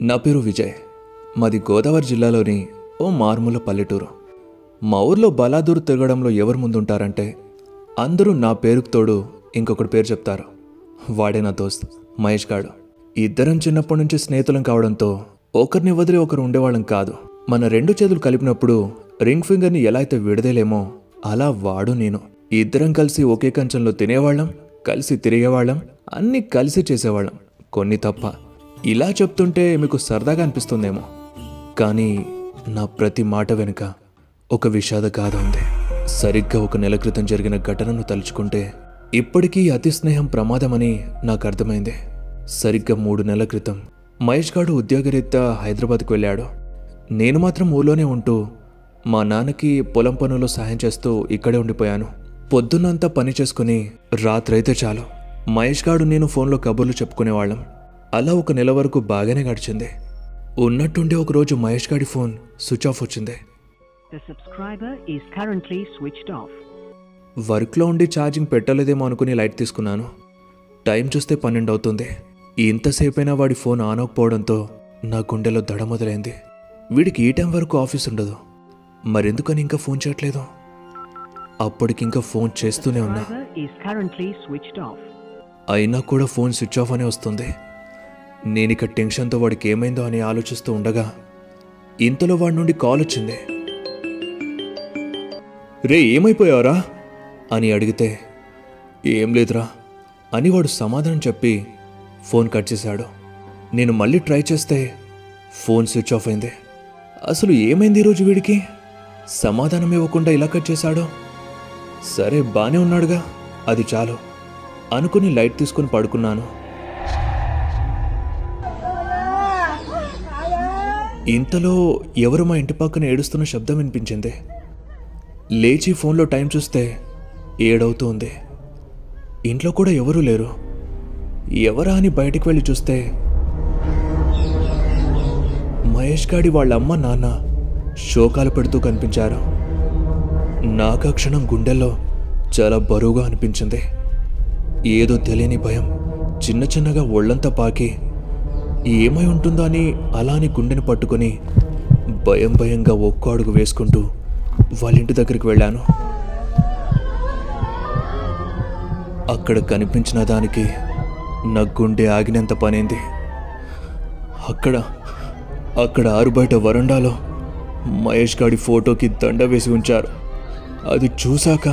నా పేరు విజయ్. మాది గోదావరి జిల్లాలోని ఓ మారుమూల పల్లెటూరు. మా ఊర్లో బలాదూరు తిరగడంలో ఎవరు ముందుంటారంటే అందరూ నా పేరుకు తోడు ఇంకొకటి పేరు చెప్తారు. వాడే నా దోస్త్ మహేష్ గాడు. ఇద్దరం చిన్నప్పటి నుంచి స్నేహితులం కావడంతో ఒకరిని వదిలి ఒకరు ఉండేవాళ్ళం కాదు. మన రెండు చేతులు కలిపినప్పుడు రింగ్ ఫింగర్ని ఎలా అయితే విడదేలేమో అలా వాడు నేను ఇద్దరం కలిసి ఒకే కంచంలో తినేవాళ్ళం, కలిసి తిరిగేవాళ్ళం, అన్నీ కలిసి చేసేవాళ్ళం, కొన్ని తప్ప. ఇలా చెప్తుంటే మీకు సరదాగా అనిపిస్తుందేమో, కానీ నా ప్రతి మాట వెనుక ఒక విషాద గాథ ఉంది. సరిగ్గా 1 నెల క్రితం జరిగిన ఘటనను తలుచుకుంటే ఇప్పటికీ అతి స్నేహం ప్రమాదమని నాకు అర్థమైంది. సరిగ్గా 3 నెలల క్రితం మహేష్ గాడు ఉద్యోగరీత్యా హైదరాబాద్కు వెళ్ళాడు. నేను మాత్రం ఊళ్ళోనే ఉంటూ మా నాన్నకి పొలం పనుల్లో సహాయం చేస్తూ ఇక్కడే ఉండిపోయాను. పొద్దున్నంతా పని చేసుకుని రాత్రైతే చాలు మహేష్ గాడు నేను ఫోన్లో కబుర్లు చెప్పుకునేవాళ్ళం. అలా 1 నెల వరకు బాగానే గడిచింది. ఉన్నట్టుండే ఒకరోజు మహేష్ గాడి ఫోన్ స్విచ్ ఆఫ్ వచ్చింది. వర్క్లో ఉండి ఛార్జింగ్ పెట్టలేదేమో అనుకుని లైట్ తీసుకున్నాను. టైం చూస్తే 12 అవుతుంది. ఇంతసేపైనా వాడి ఫోన్ ఆన్ అవ్వకపోవడంతో నా గుండెలో దడ మొదలైంది. వీడికి ఈ టైం వరకు ఆఫీస్ ఉండదు, మరెందుకని ఇంకా ఫోన్ చేయట్లేదు? అప్పటికింకా ఫోన్ చేస్తూనే ఉన్నా, అయినా కూడా ఫోన్ స్విచ్ ఆఫ్ అనే వస్తుంది. నేనిక టెన్షన్తో వాడికి ఏమైందో అని ఆలోచిస్తూ ఉండగా ఇంతలో వాడి నుండి కాల్ వచ్చింది. రే ఏమైపోయావురా అని అడిగితే ఏం లేదురా అని వాడు సమాధానం చెప్పి ఫోన్ కట్ చేశాడు. నేను మళ్ళీ ట్రై చేస్తే ఫోన్ స్విచ్ ఆఫ్ అయింది. అసలు ఏమైంది ఈరోజు వీడికి? సమాధానం ఇవ్వకుండా ఇలా కట్ చేశాడు. సరే బానే ఉన్నాడుగా, అది చాలు అనుకుని లైట్ తీసుకుని పడుకున్నాను. ఇంతలో ఎవరు మా ఇంటి పక్కన ఏడుస్తున్న శబ్దం వినిపించింది. లేచి ఫోన్లో టైం చూస్తే 7 అవుతుంది. ఇంట్లో కూడా ఎవరూ లేరు. ఎవరా అని బయటికి వెళ్ళి చూస్తే మహేష్ గాడి వాళ్ళ అమ్మ నాన్న శోకాలు పెడుతూ కనిపించారు. నాకు ఆ క్షణం గుండెల్లో చాలా బరువుగా అనిపించింది. ఏదో తెలియని భయం చిన్న చిన్నగా ఒళ్ళంతా పాకి ఏమై ఉంటుందో అని అలాని గుండెని పట్టుకొని భయం భయంగా ఒక్కో అడుగు వేసుకుంటూ వాళ్ళ ఇంటి దగ్గరికి వెళ్ళాను. అక్కడ కనిపించిన దానికి నా గుండె ఆగినంత పనైంది. అక్కడ ఆరు బయట వరండాలో మహేష్ గాడి ఫోటోకి దండ వేసి ఉంచారు. అది చూశాక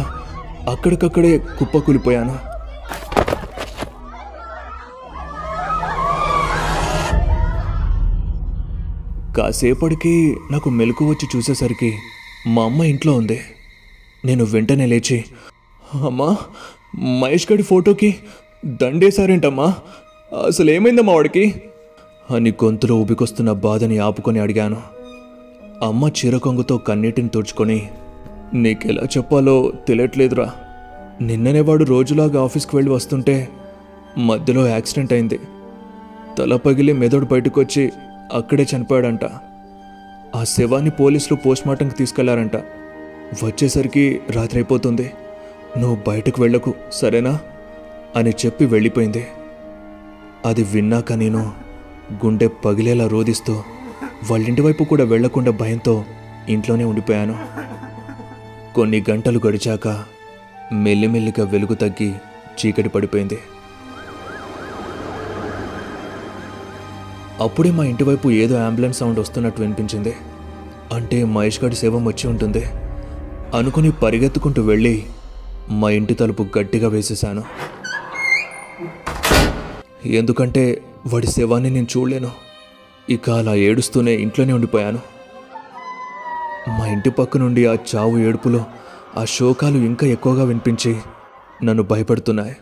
అక్కడికక్కడే కుప్పకూలిపోయాను. కాసేపటికి నాకు మెలకు వచ్చి చూసేసరికి మా అమ్మ ఇంట్లో ఉంది. నేను వెంటనే లేచి, అమ్మా మహేష్ గడి ఫోటోకి దండేశారేంటమ్మా, అసలు ఏమైందమ్మా వాడికి అని గొంతులో ఉబికొస్తున్న బాధని ఆపుకొని అడిగాను. అమ్మ చీరకొంగుతో కన్నీటిని తుడుచుకొని, నీకెలా చెప్పాలో తెలియట్లేదురా, నిన్ననే వాడు రోజులాగా ఆఫీస్కి వెళ్ళి వస్తుంటే మధ్యలో యాక్సిడెంట్ అయింది. తల పగిలి మెదడు బయటకు వచ్చి అక్కడే చనిపోయాడంట. ఆ శవాన్ని పోలీసులు పోస్ట్మార్టంకి తీసుకెళ్లారంట. వచ్చేసరికి రాత్రి అయిపోతుంది, నువ్వు బయటకు వెళ్ళకు సరేనా అని చెప్పి వెళ్ళిపోయింది. అది విన్నాక నేను గుండె పగిలేలా రోదిస్తూ వాళ్ళింటి వైపు కూడా వెళ్లకుండా భయంతో ఇంట్లోనే ఉండిపోయాను. కొన్ని గంటలు గడిచాక మెల్లిమెల్లిగా వెలుగు తగ్గి చీకటి పడిపోయింది. అప్పుడే మా ఇంటి వైపు ఏదో అంబులెన్స్ సౌండ్ వస్తున్నట్టు వినిపించింది. అంటే మహేష్ గాడి శవం వచ్చి ఉంటుంది అనుకుని పరిగెత్తుకుంటూ వెళ్ళి మా ఇంటి తలుపు గట్టిగా వేసేశాను. ఎందుకంటే వాడి శవాన్ని నేను చూడలేను. ఇక అలా ఏడుస్తూనే ఇంట్లోనే ఉండిపోయాను. మా ఇంటి పక్క నుండి ఆ చావు ఏడుపులో ఆ శోకాలు ఇంకా ఎక్కువగా వినిపించి నన్ను భయపడుతున్నాయి.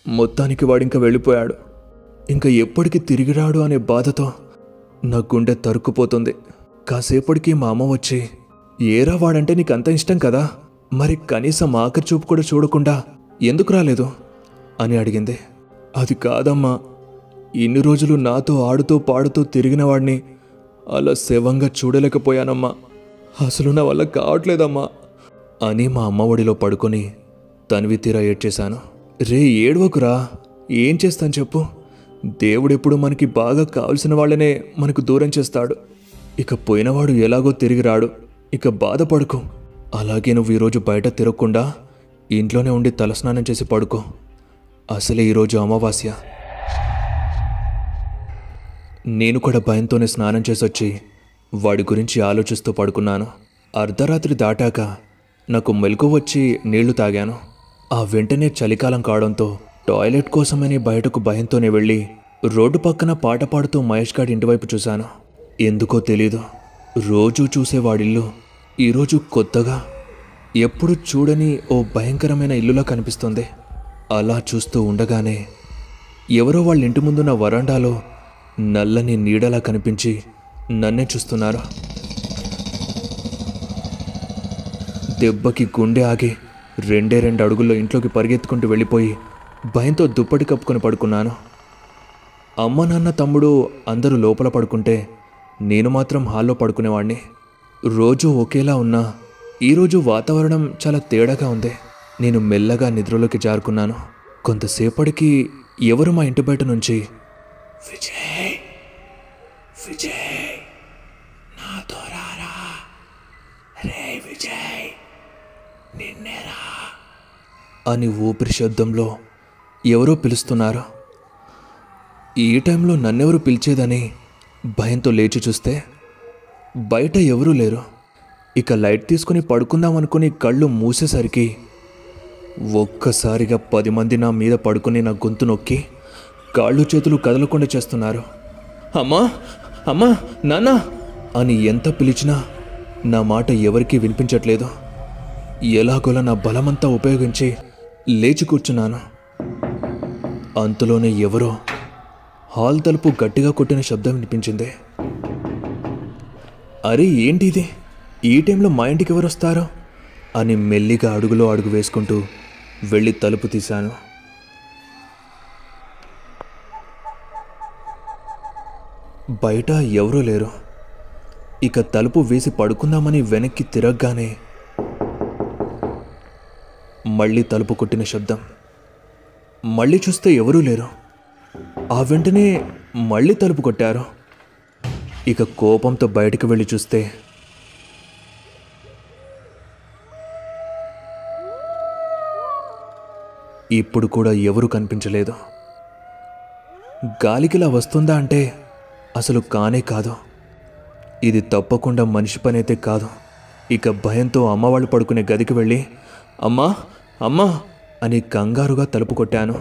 మొత్తానికి వాడింకా వెళ్ళిపోయాడు, ఇంకా ఎప్పటికీ తిరిగి రాడు అనే బాధతో నా గుండె తరుక్కుపోతుంది. కాసేపటికి మా అమ్మ వచ్చి, ఏరా వాడంటే నీకు అంత ఇష్టం కదా, మరి కనీసం ఆఖరి చూపు కూడా చూడకుండా ఎందుకు రాలేదు అని అడిగింది. అది కాదమ్మా, ఇన్ని రోజులు నాతో ఆడుతూ పాడుతూ తిరిగిన వాడిని అలా శవంగా చూడలేకపోయానమ్మా, అసలు నా వల్ల కావట్లేదమ్మా అని మా అమ్మ ఒడిలో పడుకొని తనివి తీరా ఏడ్చేశాను. రే ఏడవకురా, ఏం చేస్తాను చెప్పు, దేవుడెప్పుడు మనకి బాగా కావలసిన వాళ్ళనే మనకు దూరం చేస్తాడు. ఇక పోయినవాడు ఎలాగో తిరిగి రాడు. ఇక బాధపడుకో. అలాగే నువ్వు ఈరోజు బయట తిరగకుండా ఇంట్లోనే ఉండి తలస్నానం చేసి పడుకో. అసలే ఈరోజు అమావాస్య. నేను కూడా భయంతోనే స్నానం చేసొచ్చి వాడి గురించి ఆలోచిస్తూ పడుకున్నాను. అర్ధరాత్రి దాటాక నాకు మెలకు వచ్చి నీళ్లు తాగాను. ఆ వెంటనే చలికాలం కావడంతో టాయిలెట్ కోసమని బయటకు భయంతోనే వెళ్ళి రోడ్డు పక్కన పాట పాడుతూ మహేష్ గాడి ఇంటివైపు చూశాను. ఎందుకో తెలీదు, రోజూ చూసేవాడిల్లు ఈరోజు కొత్తగా ఎప్పుడు చూడని ఓ భయంకరమైన ఇల్లులా కనిపిస్తుంది. అలా చూస్తూ ఉండగానే ఎవరో వాళ్ళ ఇంటి ముందున్న వరండాలో నల్లని నీడలా కనిపించి నన్నే చూస్తున్నారు. దెబ్బకి గుండె ఆగి 2 అడుగుల్లో ఇంట్లోకి పరిగెత్తుకుంటూ వెళ్ళిపోయి భయంతో దుప్పటి కప్పుకొని పడుకున్నాను. అమ్మ, నాన్న, తమ్ముడు అందరూ లోపల పడుకుంటే నేను మాత్రం హాల్లో పడుకునేవాడిని. రోజు ఒకేలా ఉన్నా ఈరోజు వాతావరణం చాలా తేడాగా ఉంది. నేను మెల్లగా నిద్రలోకి జారుకున్నాను. కొంతసేపటికి ఎవరు మా ఇంటి బయట నుంచి విజయ్ విజయ్ నాతో రారా, రే విజయ్ నిన్నేరా అని ఊపిరి శబ్దంలో ఎవరో పిలుస్తున్నారు. ఈ టైంలో నన్నెవరు పిలిచేదని భయంతో లేచి చూస్తే బయట ఎవరూ లేరు. ఇక లైట్ తీసుకుని పడుకుందామనుకుని కళ్ళు మూసేసరికి ఒక్కసారిగా 10 మంది నా మీద పడుకుని నా గొంతు నొక్కి కాళ్ళు చేతులు కదలకుండా చేస్తున్నారు. అమ్మా, అమ్మా, నాన్న అని ఎంత పిలిచినా నా మాట ఎవరికీ వినిపించట్లేదు. ఎలాగోలా నా బలమంతా ఉపయోగించి లేచి కూర్చున్నాను. అంతలోనే ఎవరో హాల్ తలుపు గట్టిగా కొట్టిన శబ్దం వినిపించింది. అరే ఏంటిది, ఈ టైంలో మా ఇంటికి ఎవరు వస్తారో అని మెల్లిగా అడుగులో అడుగు వేసుకుంటూ వెళ్ళి తలుపు తీశాను. బయట ఎవరూ లేరు. ఇక తలుపు వేసి పడుకుందామని వెనక్కి తిరగగానే మళ్ళీ తలుపు కొట్టిన శబ్దం. మళ్ళీ చూస్తే ఎవరూ లేరు. ఆ వెంటనే మళ్ళీ తలుపు కొట్టారు. ఇక కోపంతో బయటకు వెళ్ళి చూస్తే ఇప్పుడు కూడా ఎవరూ కనిపించలేదు. గాలికిలా వస్తుందా అంటే అసలు కానే కాదు. ఇది తప్పకుండా మనిషి పనైతే కాదు. ఇక భయంతో అమ్మవాళ్ళు పడుకునే గదికి వెళ్ళి అమ్మా, అమ్మా అని కంగారుగా తలుపు కొట్టాను.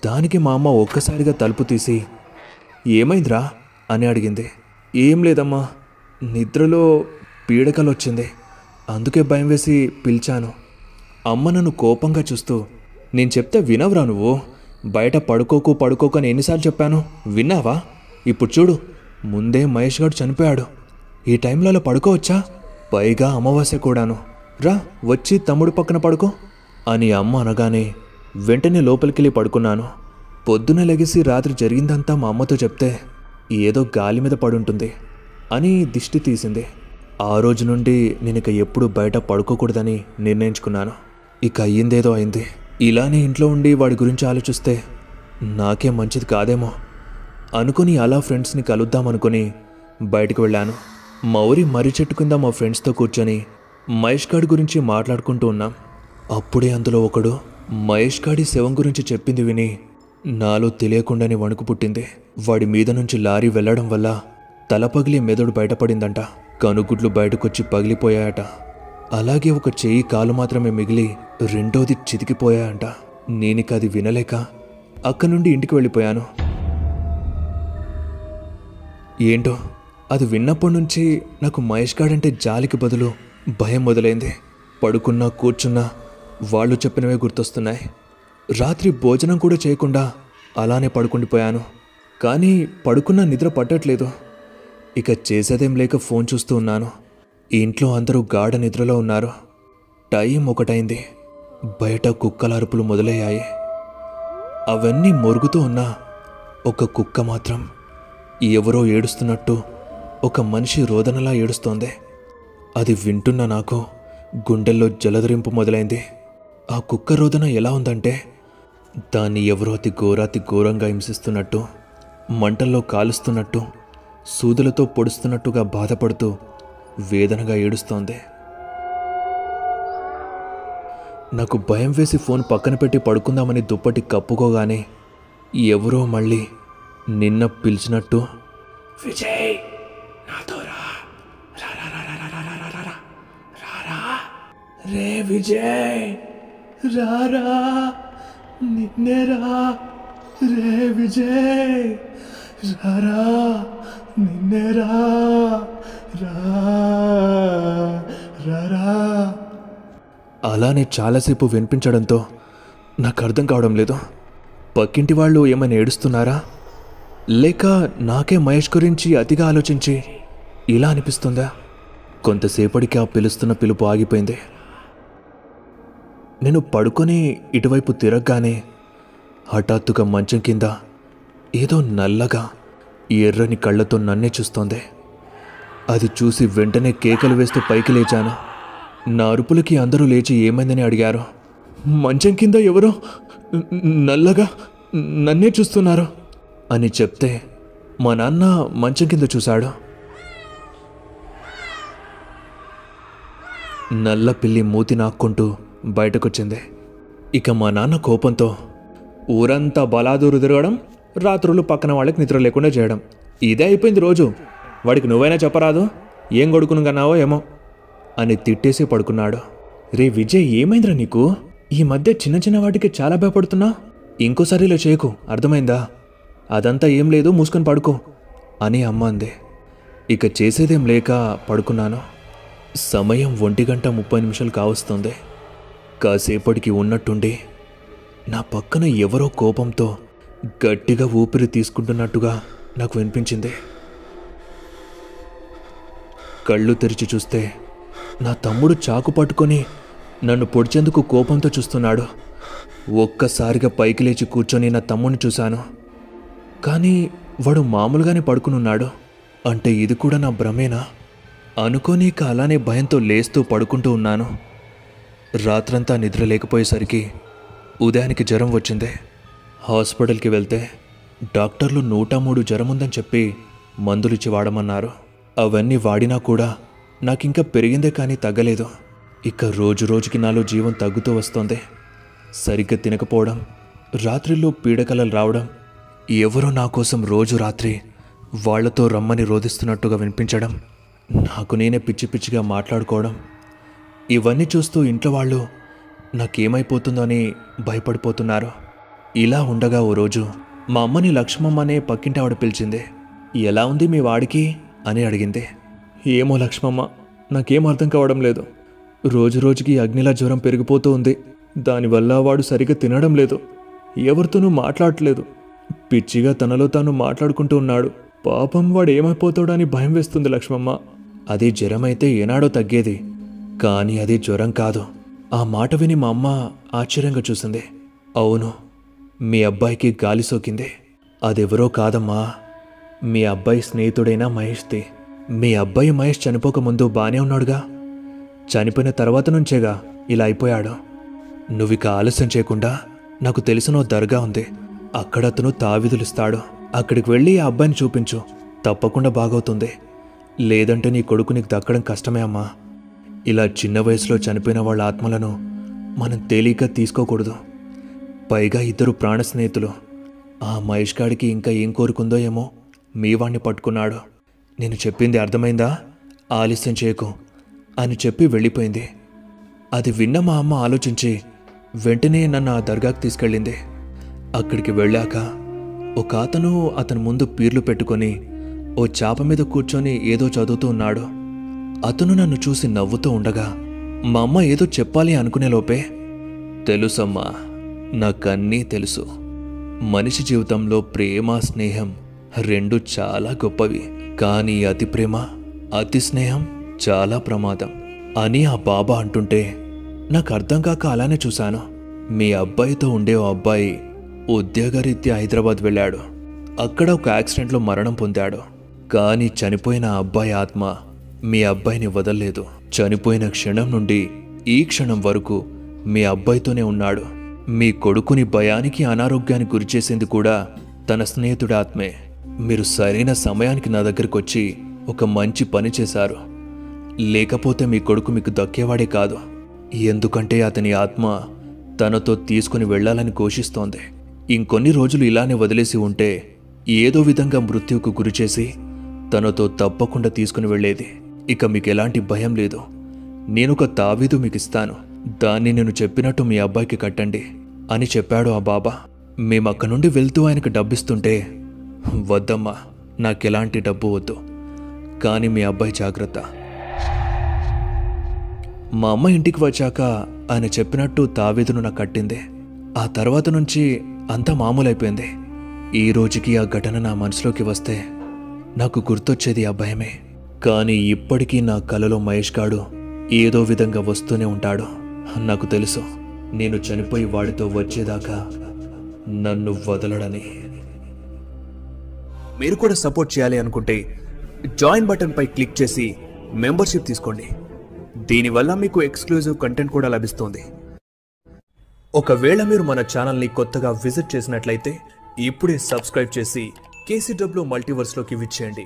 దానికి మా అమ్మ ఒక్కసారిగా తలుపు తీసి ఏమైందిరా అని అడిగింది. ఏం లేదమ్మా, నిద్రలో పీడకలు వచ్చింది, అందుకే భయం వేసి పిలిచాను. అమ్మ నన్ను కోపంగా చూస్తూ నేను చెప్తే వినవురా నువ్వు? బయట పడుకోకు అని ఎన్నిసార్లు చెప్పాను, విన్నావా? ఇప్పుడు చూడు, ముందే మహేష్ గారు చనిపోయాడు. ఈ టైంలో అలా పడుకోవచ్చా? పైగా అమావాస్య కూడాను. రా వచ్చి తమ్ముడు పక్కన పడుకో అని అమ్మ అనగానే వెంటనే లోపలికెళ్ళి పడుకున్నాను. పొద్దున లెగిసి రాత్రి జరిగిందంతా మా అమ్మతో చెప్తే ఏదో గాలి మీద పడుంటుంది అని దిష్టి తీసింది. ఆ రోజు నుండి నేను ఇక ఎప్పుడు బయట పడుకోకూడదని నిర్ణయించుకున్నాను. ఇక అయ్యిందేదో అయింది. ఇలానే ఇంట్లో ఉండి వాడి గురించి ఆలోచిస్తే నాకే మంచిది కాదేమో అనుకుని అలా ఫ్రెండ్స్ని కలుద్దామనుకుని బయటకు వెళ్ళాను. మా ఊరి మర్రి చెట్టు కింద మా ఫ్రెండ్స్తో కూర్చొని మహేష్ గాడి గురించి మాట్లాడుకుంటూ ఉన్నాం. అప్పుడే అందులో ఒకడు మహేష్ గాడి శవం గురించి చెప్పింది విని నాలో తెలియకుండానే వణుకు పుట్టింది. వాడి మీద నుంచి లారీ వెళ్లడం వల్ల తల పగిలి మెదడు బయటపడిందంట. కనుగుడ్లు బయటకొచ్చి పగిలిపోయాయట. అలాగే ఒక చెయ్యి కాలు మాత్రమే మిగిలి రెండోది చితికిపోయాయంట. నేనిక అది వినలేక అక్కడి నుండి ఇంటికి వెళ్ళిపోయాను. ఏంటో అది విన్నప్పటి నుంచి నాకు మహేష్ గాడంటే జాలికి బదులు భయం మొదలైంది. పడుకున్నా కూర్చున్నా వాళ్ళు చెప్పినవే గుర్తొస్తున్నాయి. రాత్రి భోజనం కూడా చేయకుండా అలానే పడుకుండిపోయాను. కానీ పడుకున్నా నిద్ర పట్టట్లేదు. ఇక చేసేదేం లేక ఫోన్ చూస్తూ ఉన్నాను. ఇంట్లో అందరూ గాఢ నిద్రలో ఉన్నారు. టైం 1 అయింది. బయట కుక్కల అరుపులు మొదలయ్యాయి. అవన్నీ మొరుగుతూ ఉన్నా ఒక కుక్క మాత్రం ఎవరో ఏడుస్తున్నట్టు ఒక మనిషి రోదనలా ఏడుస్తోంది. అది వింటున్న నాకు గుండెల్లో జలధరింపు మొదలైంది. ఆ కుక్క రోదన ఎలా ఉందంటే దాన్ని ఎవరో అతి ఘోరంగా హింసిస్తున్నట్టు, మంటల్లో కాలుస్తున్నట్టు, సూదులతో పొడుస్తున్నట్టుగా బాధపడుతూ వేదనగా ఏడుస్తోంది. నాకు భయం వేసి ఫోన్ పక్కన పెట్టి పడుకుందామని దుప్పటి కప్పుకోగానే ఎవరో మళ్ళీ నిన్న పిలిచినట్టు, విజయ్ నాతో రా, రే విజయ్ రారా, నిన్నేరా, రే విజయ్ రారా, నిన్నేరా, రారా. అలానే చాలాసేపు వినిపించడంతో నాకు అర్థం కావడం లేదు. పక్కింటి వాళ్ళు ఏమైనా ఏడుస్తున్నారా, లేక నాకే మహేష్ గురించి అతిగా ఆలోచించి ఇలా అనిపిస్తుందా? కొంతసేపటికి ఆ పిలుస్తున్న పిలుపు ఆగిపోయింది. నేను పడుకొని ఇటువైపు తిరగగానే హఠాత్తుగా మంచం కింద ఏదో నల్లగా ఎర్రని కళ్ళతో నన్నే చూస్తోంది. అది చూసి వెంటనే కేకలు వేస్తూ పైకి లేచాను. నా అరుపులకి అందరూ లేచి ఏమైందని అడిగారు. మంచం కింద ఎవరో నల్లగా నన్నే చూస్తున్నారు అని చెప్తే మా నాన్న మంచం కింద చూశాడు. నల్ల పిల్లి మూతి నాక్కుంటూ బయటకొచ్చింది. ఇక మా నాన్న కోపంతో, ఊరంతా బలాదూరు తిరగడం, రాత్రులు పక్కన వాళ్ళకి నిద్ర లేకుండా చేయడం, ఇదే అయిపోయింది రోజు. వాడికి నువ్వైనా చెప్పరాదు, ఏం కొడుకును కన్నావో ఏమో అని తిట్టేసి పడుకున్నాడు. రే విజయ్, ఏమైందిరా నీకు? ఈ మధ్య చిన్న చిన్న వాటికి చాలా భయపడుతున్నా. ఇంకోసారి ఇలా చేయకు, అర్థమైందా? అదంతా ఏం లేదు, మూసుకొని పడుకో అని అమ్మ అంది. ఇక చేసేదేం లేక పడుకున్నాను. సమయం 1:30 కావస్తుంది. కాసేపటికి ఉన్నట్టుండి నా పక్కన ఎవరో కోపంతో గట్టిగా ఊపిరి తీసుకుంటున్నట్టుగా నాకు వినిపించింది. కళ్ళు తెరిచి చూస్తే నా తమ్ముడు చాకు పట్టుకొని నన్ను పొడిచేందుకు కోపంతో చూస్తున్నాడు. ఒక్కసారిగా పైకి లేచి కూర్చొని నా తమ్ముడిని చూశాను. కానీ వాడు మామూలుగానే పడుకునున్నాడు. అంటే ఇది కూడా నా భ్రమేనా అనుకోనీక అలానే భయంతో లేస్తూ పడుకుంటూ ఉన్నాను. రాత్రంతా నిద్ర లేకపోయేసరికి ఉదయానికి జ్వరం వచ్చింది. హాస్పిటల్కి వెళ్తే డాక్టర్లు 103 జ్వరం ఉందని చెప్పి మందులిచ్చి వాడమన్నారు. అవన్నీ వాడినా కూడా నాకింకా పెరిగిందే కానీ తగ్గలేదు. ఇక రోజు రోజుకి నాలో జీవం తగ్గుతూ వస్తోంది. సరిగ్గా తినకపోవడం, రాత్రిలో పీడకలలు రావడం, ఎవరో నా కోసం రోజు రాత్రి వాళ్లతో రమ్మని రోధిస్తున్నట్టుగా వినిపించడం, నాకు నేనే పిచ్చి పిచ్చిగా మాట్లాడుకోవడం, ఇవన్నీ చూస్తూ ఇంట్లో వాళ్ళు నాకేమైపోతుందో అని భయపడిపోతున్నారు. ఇలా ఉండగా ఓ రోజు మా అమ్మని లక్ష్మమ్మ అనే పక్కింటి ఆవిడ పిలిచింది. ఎలా ఉంది మీ వాడికి అని అడిగింది. ఏమో లక్ష్మమ్మ, నాకేం అర్థం కావడం లేదు. రోజు రోజుకి అగ్నిలా జ్వరం పెరిగిపోతూ ఉంది. దానివల్ల వాడు సరిగ్గా తినడం లేదు, ఎవరితోనూ మాట్లాడట్లేదు, పిచ్చిగా తనలో తాను మాట్లాడుకుంటూ ఉన్నాడు. పాపం వాడు ఏమైపోతాడని భయం వేస్తుంది లక్ష్మమ్మ. అది జ్వరం అయితే ఏనాడో తగ్గేది, కానీ అది జ్వరం కాదు. ఆ మాట విని మా అమ్మ ఆశ్చర్యంగా చూసింది. అవును, మీ అబ్బాయికి గాలి సోకింది. అదెవరో కాదమ్మా, మీ అబ్బాయి స్నేహితుడైన మహేష్ది. మీ అబ్బాయి మహేష్ చనిపోకముందు బానే ఉన్నాడుగా, చనిపోయిన తర్వాత నుంచేగా ఇలా అయిపోయాడు. నువ్విక ఆలస్యం చేయకుండా నాకు తెలిసిన ఓ దర్గా ఉంది, అక్కడ అతను తావిదులిస్తాడు. అక్కడికి వెళ్ళి ఆ అబ్బాయిని చూపించు, తప్పకుండా బాగవుతుంది. లేదంటే నీ కొడుకు నీకు దక్కడం కష్టమే అమ్మా. ఇలా చిన్న వయసులో చనిపోయిన వాళ్ళ ఆత్మలను మనం తేలిగ్గా తీసుకోకూడదు. పైగా ఇద్దరు ప్రాణ స్నేహితులు. ఆ మహేష్ గాడికి ఇంకా ఏం కోరుకుందో ఏమో మీ వాణ్ణి పట్టుకున్నాడు. నేను చెప్పింది అర్థమైందా? ఆలస్యం చేయకు అని చెప్పి వెళ్ళిపోయింది. అది విన్న మా అమ్మ ఆలోచించి వెంటనే నన్ను ఆ దర్గాకు తీసుకెళ్ళింది. అక్కడికి వెళ్ళాక ఒక అతను అతని ముందు పీర్లు పెట్టుకొని ఓ చాప మీద కూర్చొని ఏదో చదువుతూ ఉన్నాడు. అతను నన్ను చూసి నవ్వుతూ ఉండగా మా అమ్మ ఏదో చెప్పాలి అనుకునే లోపే, తెలుసమ్మా, నాకన్నీ తెలుసు. మనిషి జీవితంలో ప్రేమ స్నేహం రెండు చాలా గొప్పవి, కానీ అతి ప్రేమ అతి స్నేహం చాలా ప్రమాదం అని ఆ బాబా అంటుంటే నాకు అర్థం కాక అలానే చూశాను. మీ అబ్బాయితో ఉండే ఓ అబ్బాయి ఉద్యోగరీత్యా హైదరాబాద్ వెళ్ళాడు. అక్కడ ఒక యాక్సిడెంట్లో మరణం పొందాడు. కానీ చనిపోయిన ఆ అబ్బాయి ఆత్మ మీ అబ్బాయిని వదల్లేదు. చనిపోయిన క్షణం నుండి ఈ క్షణం వరకు మీ అబ్బాయితోనే ఉన్నాడు. మీ కొడుకుని భయానికి అనారోగ్యానికి గురిచేసింది కూడా తన స్నేహితుడి ఆత్మే. మీరు సరైన సమయానికి నా దగ్గరకు వచ్చి ఒక మంచి పని చేశారు. లేకపోతే మీ కొడుకు మీకు దక్కేవాడే కాదు. ఎందుకంటే అతని ఆత్మ తనతో తీసుకుని వెళ్ళాలని ఘోషిస్తోంది. ఇంకొన్ని రోజులు ఇలానే వదిలేసి ఉంటే ఏదో విధంగా మృత్యువుకు గురిచేసి తనతో తప్పకుండా తీసుకుని వెళ్ళేది. ఇక మీకు ఎలాంటి భయం లేదు. నేనొక తావీదు మీకు ఇస్తాను, దాన్ని నేను చెప్పినట్టు మీ అబ్బాయికి కట్టండి అని చెప్పాడు ఆ బాబా. మేమక్క నుండి వెళ్తూ ఆయనకు డబ్బిస్తుంటే, వద్దమ్మా, నాకెలాంటి డబ్బు వద్దు, కానీ మీ అబ్బాయి జాగ్రత్త. మా అమ్మ ఇంటికి వచ్చాక ఆయన చెప్పినట్టు తావీదును నాకు కట్టింది. ఆ తర్వాత నుంచి అంతా మామూలైపోయింది. ఈ రోజుకి ఆ ఘటన నా మనసులోకి వస్తే నాకు గుర్తొచ్చేది ఆ భయమే. కానీ ఇప్పటికీ నా కలలో మహేష్ గాడు ఏదో విధంగా వస్తూనే ఉంటాడు. నాకు తెలుసు, నేను చనిపోయి వాడితో వచ్చేదాకా నన్ను వదలడని. మీరు కూడా సపోర్ట్ చేయాలి అనుకుంటే జాయిన్ బటన్ పై క్లిక్ చేసి మెంబర్షిప్ తీసుకోండి. దీనివల్ల మీకు ఎక్స్క్లూజివ్ కంటెంట్ కూడా లభిస్తుంది. ఒకవేళ మీరు మన ఛానల్ని కొత్తగా విజిట్ చేసినట్లయితే ఇప్పుడే సబ్స్క్రైబ్ చేసి కేసీడబ్ల్యూ మల్టీవర్స్లోకి విచ్చేయండి.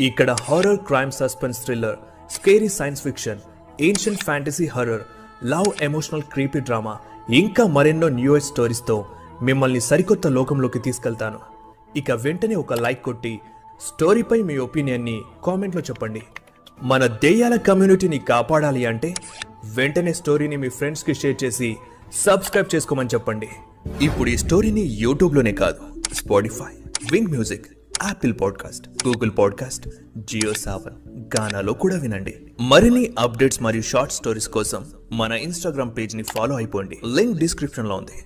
ఇక్కడ horror, crime, suspense, thriller, scary science fiction, ancient fantasy, horror, love, emotional, creepy drama, ఇంకా మరెన్నో న్యూయెస్ట్ స్టోరీస్తో మిమ్మల్ని సరికొత్త లోకంలోకి తీసుకెళ్తాను. ఇక వెంటనే ఒక లైక్ కొట్టి స్టోరీపై మీ ఒపీనియన్ని కామెంట్లో చెప్పండి. మన దెయ్యాల కమ్యూనిటీని కాపాడాలి అంటే వెంటనే స్టోరీని మీ ఫ్రెండ్స్కి షేర్ చేసి సబ్స్క్రైబ్ చేసుకోమని చెప్పండి. ఇప్పుడు ఈ స్టోరీని యూట్యూబ్లోనే కాదు, Spotify, Wynk music, Apple podcast, Google podcast, Jio Saavn, గానాలో కూడా వినండి. మరిన్ని అప్డేట్స్ మరియు షార్ట్ స్టోరీస్ కోసం మన ఇన్స్టాగ్రామ్ పేజ్ని ఫాలో అయిపోండి. లింక్ డిస్క్రిప్షన్లో ఉంది.